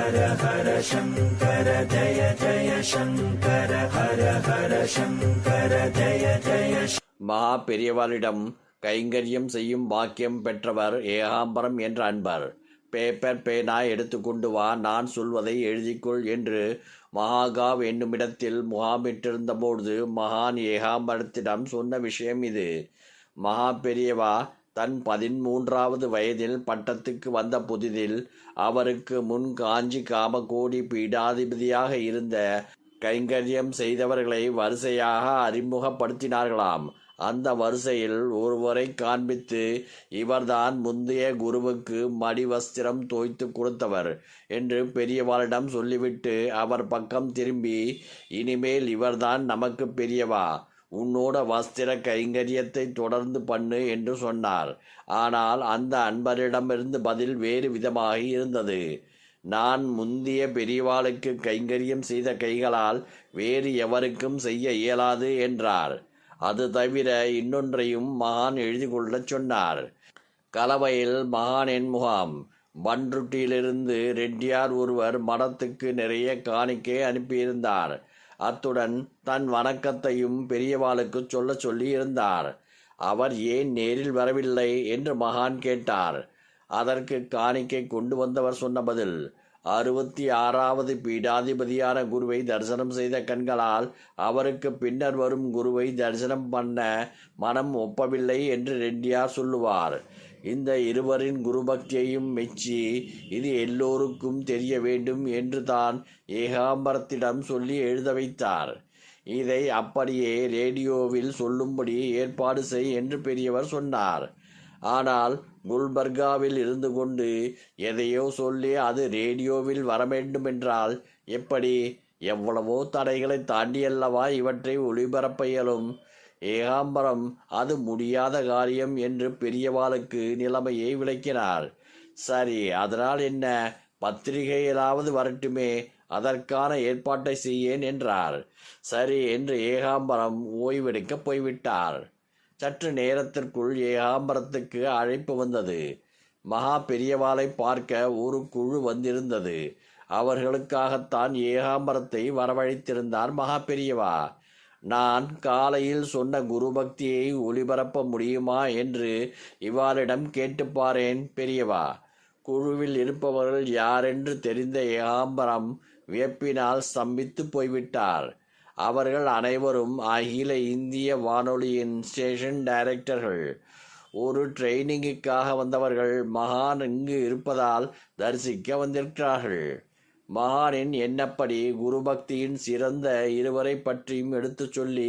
ஹர ஹர சங்கர ஜய ஜய சங்கர ஹர ஹர சங்கர ஜய ஜய. மகா பெரியவாளிடம் கைங்கரியம் செய்யும் பாக்கியம் பெற்றவர் ஏகாம்பரம் என்ற அன்பர். பேப்பர் பேனா எடுத்துக்கொண்டு வா, நான் சொல்வதை எழுதிக்கொள் என்று மகாகாவ் என்னுமிடத்தில் முகாமிட்டிருந்தபோது மகான் ஏகாம்பரத்திடம் சொன்ன விஷயம் இது. மகா பெரியவா தன் 13வது வயதில் பட்டத்துக்கு வந்த புதிதில் அவருக்கு முன் காஞ்சி காமகோடி பீடாதிபதியாக இருந்த கைங்கரியம் செய்தவர்களை வரிசையாக அறிமுகப்படுத்தினார்களாம். அந்த வரிசையில் ஒருவரை காண்பித்து, இவர்தான் முந்தைய குருவுக்கு மடிவஸ்திரம் தோய்த்து கொடுத்தவர் என்று பெரியவாளிடம் சொல்லிவிட்டு அவர் பக்கம் திரும்பி, இனிமேல் இவர்தான் நமக்கு பெரியவா, உன்னோட வஸ்திர கைங்கரியத்தை தொடர்ந்து பண்ணு என்று சொன்னார். ஆனால் அந்த அன்பரிடமிருந்து பதில் வேறு விதமாக இருந்தது. நான் முந்திய பெரியவாளுக்கு கைங்கரியம் செய்த கைகளால் வேறு எவருக்கும் செய்ய இயலாது என்றார். அது தவிர இன்னொன்றையும் மகான் எழுதி கொள்ளச் சொன்னார். கலவையில் மகானின் முகாம். பன்ருட்டியிலிருந்து ரெட்டியார் ஒருவர் மடத்துக்கு நிறைய காணிக்கை அனுப்பியிருந்தார். அத்துடன் தன் வணக்கத்தையும் பெரியவாளுக்கு சொல்லி இருந்தார். அவர் ஏன் நேரில் வரவில்லை என்று மகான் கேட்டார். அதற்கு காணிக்கை கொண்டு வந்தவர் சொன்ன பதில், 66வது பீடாதிபதியான குருவை தரிசனம் செய்த கண்களால் அவருக்கு பின்னர் வரும் குருவை தரிசனம் பண்ண மனம் ஒப்பவில்லை என்று ரெட்டியார் சொல்லுவார். இந்த இருவரின் குரு பக்தியையும் மெச்சி இது எல்லோருக்கும் தெரிய வேண்டும் என்று தான் ஏகாம்பரத்திடம் சொல்லி எழுத வைத்தார். இதை அப்படியே ரேடியோவில் சொல்லும்படி ஏற்பாடு செய் என்று பெரியவர் சொன்னார். ஆனால் குல்பர்காவில் இருந்து கொண்டு எதையோ சொல்லி அது ரேடியோவில் வரவேண்டுமென்றால் எப்படி? எவ்வளவோ தடைகளை தாண்டியல்லவா இவற்றை ஒளிபரப்ப இயலும். ஏகாம்பரம் அது முடியாத காரியம் என்று பெரியவாளுக்கு நிலைமையை விளக்கினார். சரி, அதனால் என்ன, பத்திரிகையிலாவது வரட்டுமே, அதற்கான ஏற்பாட்டை செய்யேன் என்றார். சரி என்று ஏகாம்பரம் ஓய்வெடுக்க போய்விட்டார். சற்று நேரத்திற்குள் ஏகாம்பரத்துக்கு அழைப்பு வந்தது. மகா பெரியவாளை பார்க்க ஒரு குழு வந்திருந்தது. அவர்களுக்காகத்தான் ஏகாம்பரத்தை வரவழைத்திருந்தார் மகா பெரியவா. நான் காலையில் சொன்ன குரு பக்தியை ஒளிபரப்ப முடியுமா என்று இவாளிடம் கேட்டுப்பாரேன் பெரியவா. குழுவில் இருப்பவர்கள் யாரென்று தெரிந்த ஏகாம்பரம் வியப்பினால் ஸ்தம்பித்து போய்விட்டார். அவர்கள் அனைவரும் அகில இந்திய வானொலியின் ஸ்டேஷன் டைரக்டர்கள். ஒரு ட்ரெயினிங்குக்காக வந்தவர்கள். மகான் இங்கு இருப்பதால் தரிசிக்க வந்திருக்கிறார்கள். மகானின் எண்ணப்படி குரு பக்தியின் சிறந்த இருவரை பற்றியும் எடுத்து சொல்லி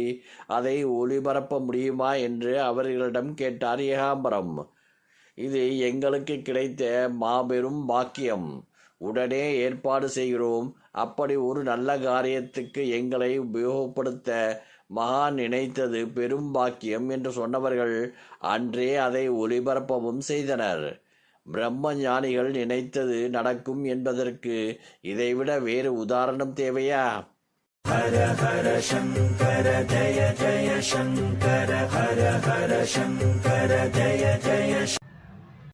அதை ஒளிபரப்ப முடியுமா என்று அவர்களிடம் கேட்டார் ஏகாம்பரம். இது எங்களுக்கு கிடைத்த மாபெரும் பாக்கியம். உடனே ஏற்பாடு செய்கிறோம். அப்படி ஒரு நல்ல காரியத்துக்கு எங்களை உபயோகப்படுத்த மகான் நினைத்தது பெரும் பாக்கியம் என்று சொன்னவர்கள் அன்றே அதை ஒளிபரப்பவும் செய்தனர். பிரம்ம ஞானிகள் நினைத்தது நடக்கும் என்பதற்கு இதைவிட வேறு உதாரணம் தேவையா? ஹர ஹர சங்கர ஜய ஜய சங்கர ஹர ஹர சங்கர ஜய ஜய